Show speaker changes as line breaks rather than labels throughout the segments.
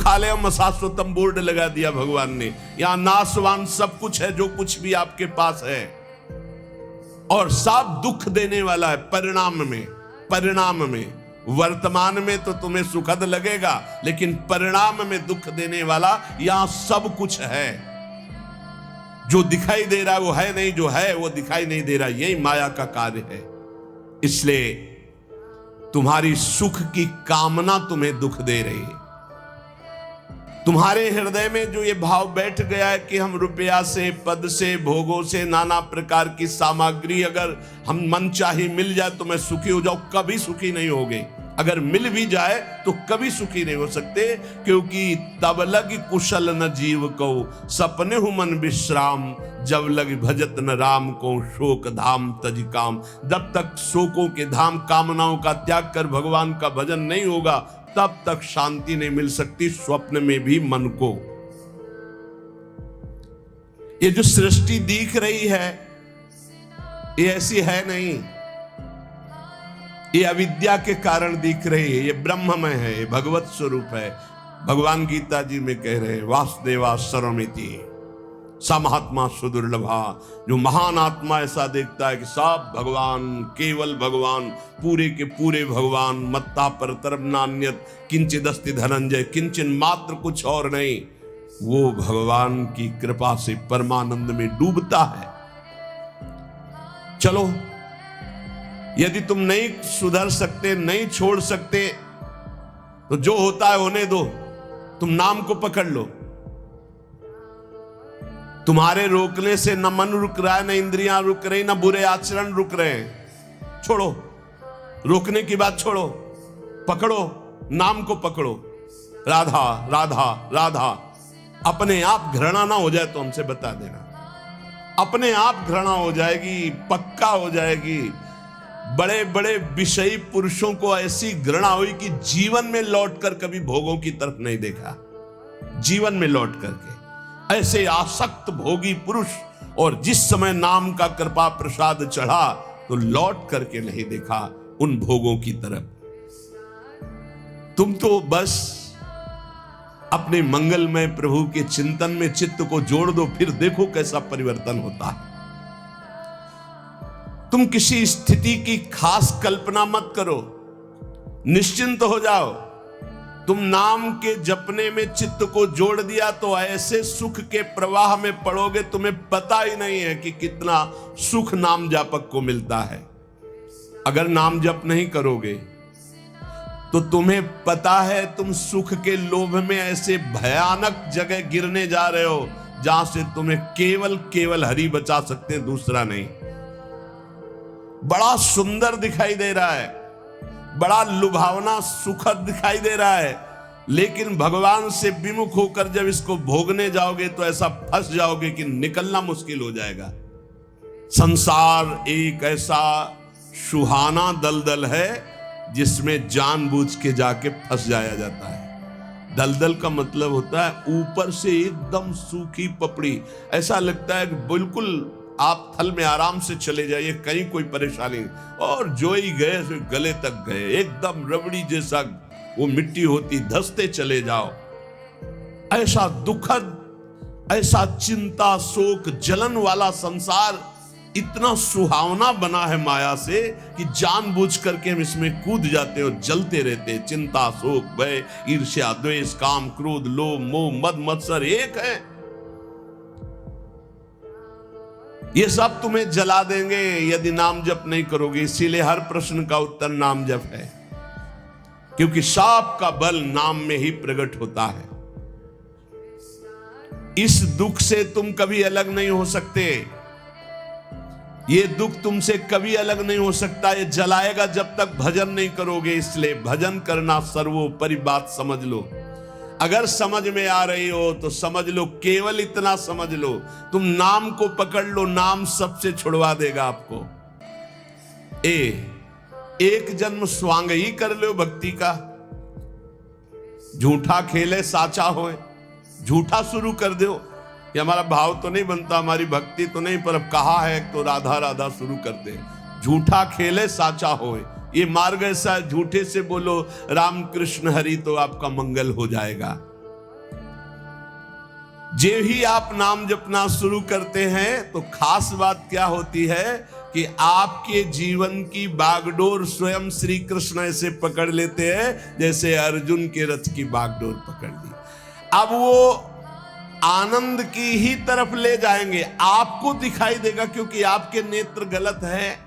दुखालयम शाश्वतम board लगा दिया भगवान ने। यहां नाशवान सब कुछ है, जो कुछ भी आपके पास है, और सब दुख देने वाला है परिणाम में। वर्तमान में तो तुम्हें सुखद लगेगा, लेकिन परिणाम में दुख देने वाला यहां सब कुछ है। जो दिखाई दे रहा है वो है नहीं, जो है वो दिखाई नहीं दे रहा। यही माया का कार्य है। इसलिए तुम्हारी सुख की कामना तुम्हें दुख दे रही है। तुम्हारे हृदय में जो ये भाव बैठ गया है कि हम रुपया से, पद से, भोगों से, नाना प्रकार की सामग्री अगर हम मन चाही मिल जाए तो मैं सुखी हो जाऊं, कभी सुखी नहीं होगे। अगर मिल भी जाए तो कभी सुखी नहीं हो सकते, क्योंकि तब लग कुशल न जीव को, सपने हु मन विश्राम, जब लग भजत न राम को, शोक धाम तज काम। जब तक शोकों के धाम कामनाओं का त्याग कर भगवान का भजन नहीं होगा, तब तक शांति नहीं मिल सकती स्वप्न में भी मन को। ये जो सृष्टि दिख रही है ये ऐसी है नहीं, ये अविद्या के कारण दिख रही है। ये ब्रह्ममय है, ये भगवत स्वरूप है। भगवान गीता जी में कह रहे हैं वासुदेवा सर्वमिति स महात्मा सुदुर्लभा। जो महान आत्मा ऐसा देखता है कि सब भगवान, केवल भगवान, पूरे के पूरे भगवान, मत्ता परतरम नान्यत किंचिद अस्ति धनंजय, किंचन मात्र कुछ और नहीं, वो भगवान की कृपा से परमानंद में डूबता है। चलो, यदि तुम नहीं सुधर सकते, नहीं छोड़ सकते, तो जो होता है होने दो। तुम नाम को पकड़ लो। तुम्हारे रोकने से न मन रुक रहा है, न इंद्रियां रुक रही, न बुरे आचरण रुक रहे हैं। छोड़ो, रोकने की बात छोड़ो, पकड़ो, नाम को पकड़ो। राधा राधा राधा। अपने आप घृणा ना हो जाए तो हमसे बता देना, अपने आप घृणा हो जाएगी, पक्का हो जाएगी। बड़े बड़े विषयी पुरुषों को ऐसी घृणा हुई कि जीवन में लौटकर कभी भोगों की तरफ नहीं देखा। जीवन में लौट करके ऐसे आसक्त भोगी पुरुष, और जिस समय नाम का कृपा प्रसाद चढ़ा तो लौट करके नहीं देखा उन भोगों की तरफ। तुम तो बस अपने मंगलमय प्रभु के चिंतन में चित्त को जोड़ दो, फिर देखो कैसा परिवर्तन होता है। तुम किसी स्थिति की खास कल्पना मत करो, निश्चिंत हो जाओ। तुम नाम के जपने में चित्त को जोड़ दिया तो ऐसे सुख के प्रवाह में पड़ोगे, तुम्हें पता ही नहीं है कि कितना सुख नाम जापक को मिलता है। अगर नाम जप नहीं करोगे तो तुम्हें पता है तुम सुख के लोभ में ऐसे भयानक जगह गिरने जा रहे हो जहां से तुम्हें केवल हरि बचा सकते हैं, दूसरा नहीं। बड़ा सुंदर दिखाई दे रहा है, बड़ा लुभावना सुखद दिखाई दे रहा है, लेकिन भगवान से विमुख होकर जब इसको भोगने जाओगे तो ऐसा फंस जाओगे कि निकलना मुश्किल हो जाएगा। संसार एक ऐसा सुहाना दलदल है जिसमें जानबूझ के जाके फंस जाया जाता है। दलदल का मतलब होता है ऊपर से एकदम सूखी पपड़ी, ऐसा लगता है कि बिल्कुल आप थल में आराम से चले जाइए, कहीं कोई परेशानी नहीं, और जो ही गए सो गले तक गए, एकदम रबड़ी जैसा वो मिट्टी होती, धंसते चले जाओ। ऐसा दुखद, ऐसा चिंता शोक जलन वाला संसार इतना सुहावना बना है माया से कि जानबूझ करके हम इसमें कूद जाते हैं और जलते रहते हैं। चिंता शोक भय ईर्ष्या द्वेष काम क्रोध लोभ मोह मद मत्सर एक है, ये सब तुम्हें जला देंगे यदि नाम जप नहीं करोगे। इसीलिए हर प्रश्न का उत्तर नाम जप है, क्योंकि साप का बल नाम में ही प्रकट होता है। इस दुख से तुम कभी अलग नहीं हो सकते, ये दुख तुमसे कभी अलग नहीं हो सकता, ये जलाएगा जब तक भजन नहीं करोगे। इसलिए भजन करना सर्वोपरि बात समझ लो। अगर समझ में आ रही हो तो समझ लो, केवल इतना समझ लो, तुम नाम को पकड़ लो, नाम सबसे छुड़वा देगा आपको। एक जन्म स्वांग ही कर लो भक्ति का, झूठा खेले साचा होए, झूठा शुरू कर दो। ये हमारा भाव तो नहीं बनता, हमारी भक्ति तो नहीं, पर अब कहा है तो राधा राधा शुरू कर दे। झूठा खेले साचा होए, ये मार्ग ऐसा, झूठे से बोलो राम कृष्ण हरि तो आपका मंगल हो जाएगा। जे ही आप नाम जपना शुरू करते हैं तो खास बात क्या होती है कि आपके जीवन की बागडोर स्वयं श्री कृष्ण ऐसे पकड़ लेते हैं जैसे अर्जुन के रथ की बागडोर पकड़ ली। अब वो आनंद की ही तरफ ले जाएंगे, आपको दिखाई देगा क्योंकि आपके नेत्र गलत है।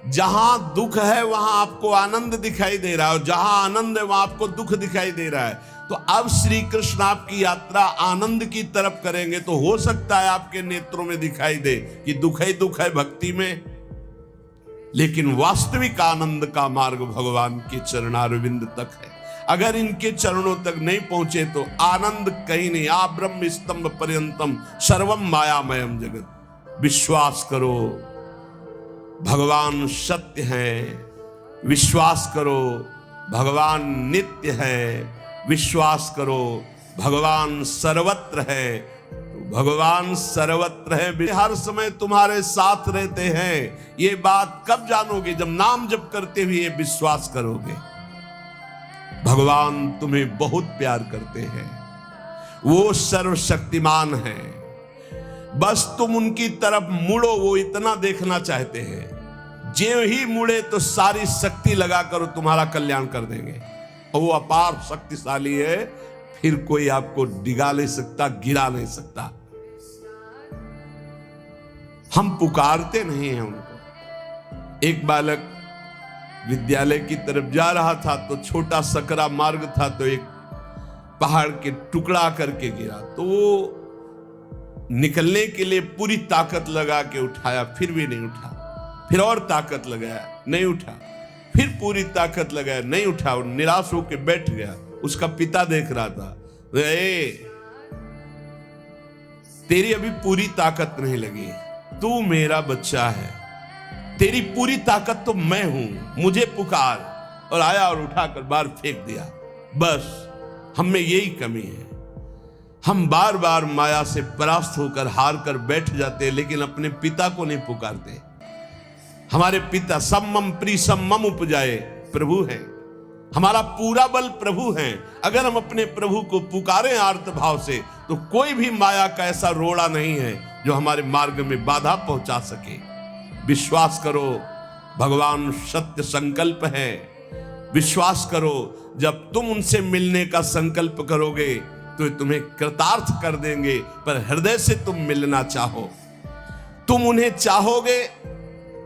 जहां दुख है वहां आपको आनंद दिखाई दे रहा है और जहां आनंद है वहां आपको दुख दिखाई दे रहा है। तो अब श्री कृष्ण आपकी यात्रा आनंद की तरफ करेंगे तो हो सकता है आपके नेत्रों में दिखाई दे कि दुख ही दुख है भक्ति में, लेकिन वास्तविक आनंद का मार्ग भगवान के चरणारविंद तक है। अगर इनके चरणों तक नहीं पहुंचे तो आनंद कहीं नहीं। आ ब्रह्म स्तंभ पर्यंतम सर्वम मायामयम जगत। विश्वास करो भगवान सत्य है, विश्वास करो भगवान नित्य है, विश्वास करो भगवान सर्वत्र है। तो भगवान सर्वत्र है, हर समय तुम्हारे साथ रहते हैं। ये बात कब जानोगे? जब नाम जप करते हुए विश्वास करोगे। भगवान तुम्हें बहुत प्यार करते हैं, वो सर्वशक्तिमान है। बस तुम उनकी तरफ मुड़ो, वो इतना देखना चाहते हैं। जे ही मुड़े तो सारी शक्ति लगाकर तुम्हारा कल्याण कर देंगे। और वो अपार शक्तिशाली है, फिर कोई आपको डिगा नहीं सकता, गिरा नहीं सकता। हम पुकारते नहीं हैं उनको। एक बालक विद्यालय की तरफ जा रहा था तो छोटा सकरा मार्ग था, तो एक पहाड़ के टुकड़ा करके गिरा। तो वो निकलने के लिए पूरी ताकत लगा के उठाया, फिर भी नहीं उठा। फिर और ताकत लगाया, नहीं उठा। फिर पूरी ताकत लगाया, नहीं उठा। और निराश होकर बैठ गया। उसका पिता देख रहा था, तेरी अभी पूरी ताकत नहीं लगी, तू मेरा बच्चा है, तेरी पूरी ताकत तो मैं हूं, मुझे पुकार। और आया और उठाकर बाहर फेंक दिया। बस हम में यही कमी है, हम बार बार माया से परास्त होकर हार कर बैठ जाते हैं, लेकिन अपने पिता को नहीं पुकारते। हमारे पिता सम्मम प्री सम्मम उपजाए प्रभु हैं, हमारा पूरा बल प्रभु हैं। अगर हम अपने प्रभु को पुकारें आर्त भाव से तो कोई भी माया का ऐसा रोड़ा नहीं है जो हमारे मार्ग में बाधा पहुंचा सके। विश्वास करो भगवान सत्य संकल्प है। विश्वास करो जब तुम उनसे मिलने का संकल्प करोगे तो तुम्हें कृतार्थ कर देंगे, पर हृदय से तुम मिलना चाहो। तुम उन्हें चाहोगे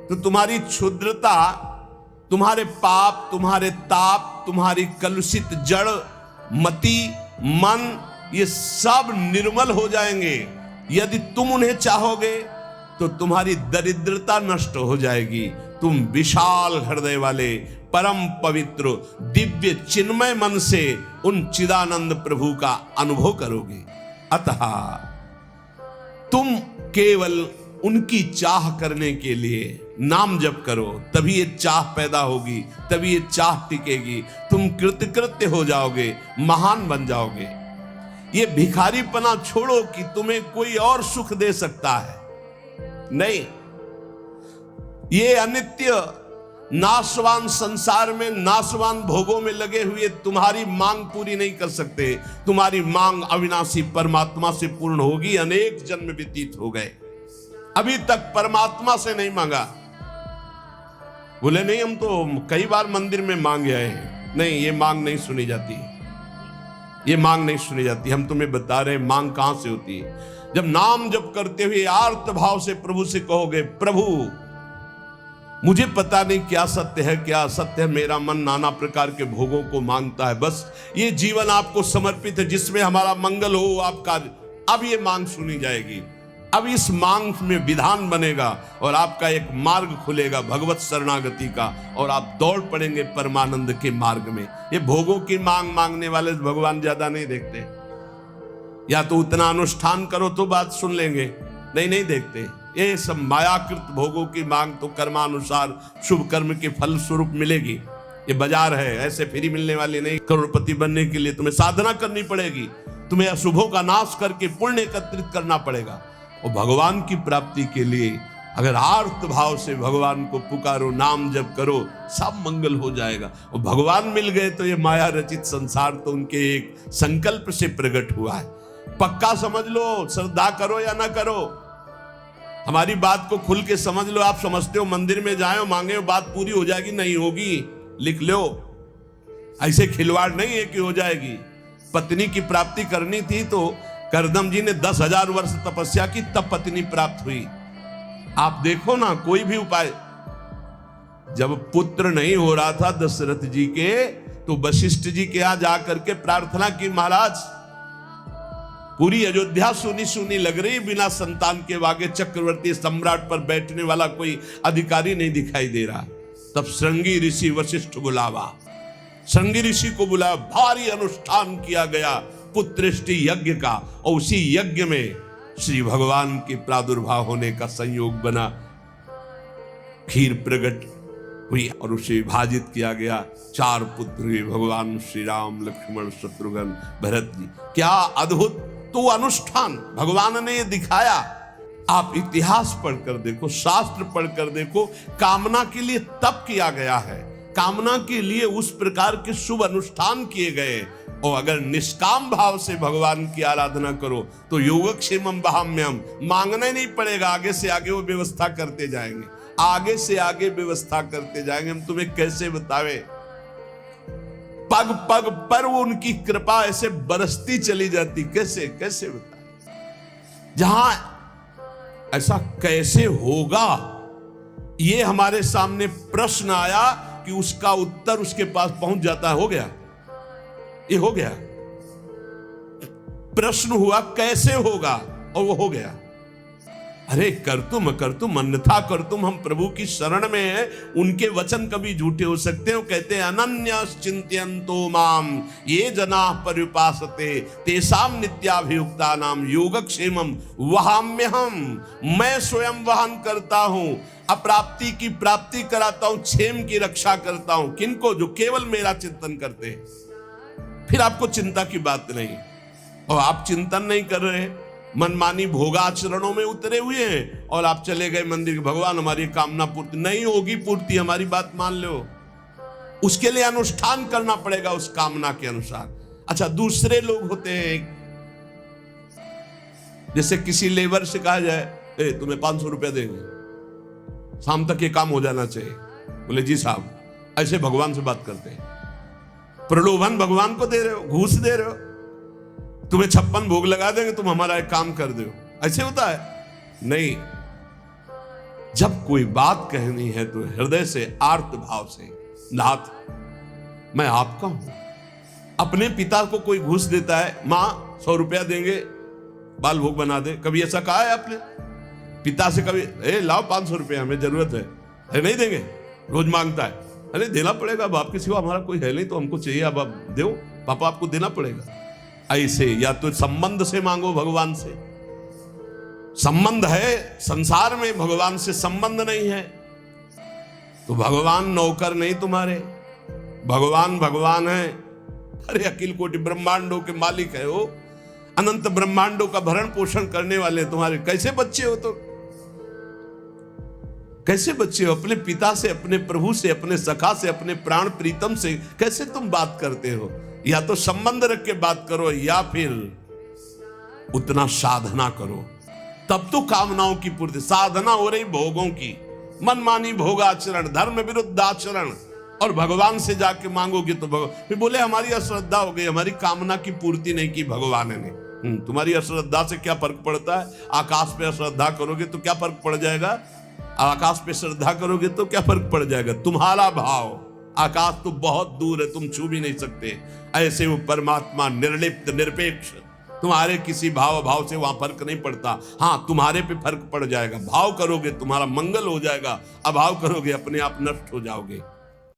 तो तुम्हारी क्षुद्रता, तुम्हारे पाप, तुम्हारे ताप, तुम्हारी कलुषित जड़ मति मन, ये सब निर्मल हो जाएंगे। यदि तुम उन्हें चाहोगे तो तुम्हारी दरिद्रता नष्ट हो जाएगी। तुम विशाल हृदय वाले परम पवित्र दिव्य चिन्मय मन से उन चिदानंद प्रभु का अनुभव करोगे। अतः तुम केवल उनकी चाह करने के लिए नाम जप करो, तभी ये चाह पैदा होगी, तभी ये चाह टिकेगी। तुम कृतकृत्य हो जाओगे, महान बन जाओगे। ये भिखारीपना छोड़ो कि तुम्हें कोई और सुख दे सकता है, नहीं। ये अनित्य नाशवान संसार में नाशवान भोगों में लगे हुए तुम्हारी मांग पूरी नहीं कर सकते। तुम्हारी मांग अविनाशी परमात्मा से पूर्ण होगी। अनेक जन्म व्यतीत हो गए, अभी तक परमात्मा से नहीं मांगा। बोले नहीं, हम तो कई बार मंदिर में मांगे आए हैं। नहीं, ये मांग नहीं सुनी जाती, ये मांग नहीं सुनी जाती। हम तुम्हें बता रहे हैं मांग कहां से होती है। जब नाम जप करते हुए आर्त भाव से प्रभु से कहोगे, प्रभु मुझे पता नहीं क्या सत्य है क्या असत्य है, मेरा मन नाना प्रकार के भोगों को मांगता है, बस ये जीवन आपको समर्पित है जिसमें हमारा मंगल हो आपका। अब ये मांग सुनी जाएगी। अब इस मांग में विधान बनेगा और आपका एक मार्ग खुलेगा भगवत शरणागति का, और आप दौड़ पड़ेंगे परमानंद के मार्ग में। ये भोगों की मांग मांगने वाले भगवान ज्यादा नहीं देखते। या तो उतना अनुष्ठान करो तो बात सुन लेंगे, नहीं देखते। ये सब मायाकृत भोगों की मांग तो कर्मानुसार शुभ कर्म के फल स्वरूप मिलेगी। ये बाजार है, ऐसे फ्री मिलने वाली नहीं। करोड़पति बनने के लिए तुम्हें साधना करनी पड़ेगी, तुम्हें अशुभों का नाश करके पुण्य एकत्रित करना पड़ेगा। और भगवान की प्राप्ति के लिए अगर आर्त भाव से भगवान को पुकारो, नाम जप करो, सब मंगल हो जाएगा। और भगवान मिल गए तो ये माया रचित संसार तो उनके एक संकल्प से प्रकट हुआ है। पक्का समझ लो, श्रद्धा करो या ना करो। हमारी बात को खुल के समझ लो। आप समझते हो मंदिर में जाए मांगे बात पूरी हो जाएगी, नहीं होगी, लिख लो। ऐसे खिलवाड़ नहीं है कि हो जाएगी। पत्नी की प्राप्ति करनी थी तो करदम जी ने 10,000 वर्ष तपस्या की, तब पत्नी प्राप्त हुई। आप देखो ना, कोई भी उपाय। जब पुत्र नहीं हो रहा था दशरथ जी के, तो वशिष्ठ जी के यहां जाकर के प्रार्थना की, महाराज पूरी अयोध्या सुनी सुनी लग रही, बिना संतान के आगे चक्रवर्ती सम्राट पर बैठने वाला कोई अधिकारी नहीं दिखाई दे रहा। तब श्रृंगी ऋषि वशिष्ठ बुलावा, श्रृंगी ऋषि को बुलाया, भारी अनुष्ठान किया गया पुत्रेष्टि यज्ञ का, और उसी यज्ञ में श्री भगवान के प्रादुर्भाव होने का संयोग बना। खीर प्रकट हुई और उसे विभाजित किया गया। 4 पुत्र हुए, भगवान श्री राम, लक्ष्मण, शत्रुघ्न, भरत जी। क्या अद्भुत तो अनुष्ठान भगवान ने ये दिखाया। आप इतिहास पढ़कर देखो, शास्त्र पढ़कर देखो, कामना के लिए तप किया गया है, कामना के लिए उस प्रकार के शुभ अनुष्ठान किए गए। और अगर निष्काम भाव से भगवान की आराधना करो तो योगक्षेमम वहाम्यम, मांगना ही नहीं पड़ेगा, आगे से आगे वो व्यवस्था करते जाएंगे, आगे से आगे व्यवस्था करते जाएंगे। हम तुम्हें कैसे बतावे, पग पग पर वो उनकी कृपा ऐसे बरसती चली जाती, कैसे कैसे बताए। जहां ऐसा कैसे होगा, ये हमारे सामने प्रश्न आया कि उसका उत्तर उसके पास पहुंच जाता है। हो गया, ये हो गया। प्रश्न हुआ कैसे होगा, और वो हो गया। अरे कर तुम अन्यथा कर तुम, हम प्रभु की शरण में हैं, उनके वचन कभी झूठे हो सकते हैं। वो कहते हैं अनन्यश्चिन्तयन्तो माम ये जनाः पर्युपासते तेषां नित्याभियुक्तानां योगक्षेमं वहाम्यहम्, मैं स्वयं वहन करता हूं, अप्राप्ति की प्राप्ति कराता हूं, क्षेम की रक्षा करता हूं। किनको? जो केवल मेरा चिंतन करते हैं। फिर आपको चिंता की बात नहीं, और आप चिंतन नहीं कर रहे, मनमानी भोगाचरणों में उतरे हुए हैं, और आप चले गए मंदिर, भगवान हमारी कामना पूर्ति नहीं होगी, पूर्ति हमारी बात मान लो। उसके लिए अनुष्ठान करना पड़ेगा उस कामना के अनुसार। अच्छा, दूसरे लोग होते हैं, जैसे किसी लेबर से कहा जाए तुम्हें 500 रुपया देंगे, शाम तक ये काम हो जाना चाहिए। बोले जी साहब, ऐसे भगवान से बात करते हैं। प्रलोभन भगवान को दे रहे हो, घूस दे रहे हो। तुम्हें 56 भोग लगा देंगे, तुम हमारा एक काम कर दो, ऐसे होता है? नहीं। जब कोई बात कहनी है तो हृदय से, आर्त भाव से, नाथ मैं आपका हूं। अपने पिता को कोई घूस देता है, मां 100 रुपया देंगे बाल भोग बना दे, कभी ऐसा कहा है आपने पिता से? कभी लाओ 500 रुपया, हमें जरूरत है नहीं देंगे? रोज मांगता है, अरे देना पड़ेगा, बाप के सिवा हमारा कोई है नहीं, तो हमको चाहिए, अब आप दो, पापा आपको देना पड़ेगा। ऐसे या तो संबंध से मांगो, भगवान से संबंध है, संसार में भगवान से संबंध नहीं है तो भगवान नौकर नहीं तुम्हारे, भगवान भगवान है। अरे अखिल कोटि ब्रह्मांडों के मालिक है वो, अनंत ब्रह्मांडों का भरण पोषण करने वाले तुम्हारे कैसे बच्चे हो? तो कैसे बच्चे हो? अपने पिता से, अपने प्रभु से, अपने सखा से, अपने प्राण प्रीतम से कैसे तुम बात करते हो? या तो संबंध रख के बात करो, या फिर उतना साधना करो, तब तो कामनाओं की पूर्ति। साधना हो रही भोगों की, मनमानी भोगाचरण, धर्म विरुद्ध आचरण, और भगवान से जाके मांगोगे तो भगवान फिर बोले हमारी अश्रद्धा हो गई, हमारी कामना की पूर्ति नहीं की भगवान ने। तुम्हारी अश्रद्धा से क्या फर्क पड़ता है? आकाश पे अश्रद्धा करोगे तो क्या फर्क पड़ जाएगा? आकाश पे श्रद्धा करोगे तो क्या फर्क पड़ जाएगा? तुम्हारा भाव, आकाश तो बहुत दूर है, तुम छू भी नहीं सकते। ऐसे वो परमात्मा निर्लिप्त, निरपेक्ष, तुम्हारे किसी भाव से वहां फर्क नहीं पड़ता। हाँ, तुम्हारे पे फर्क पड़ जाएगा। भाव करोगे तुम्हारा मंगल हो जाएगा, अभाव करोगे अपने आप नष्ट हो जाओगे।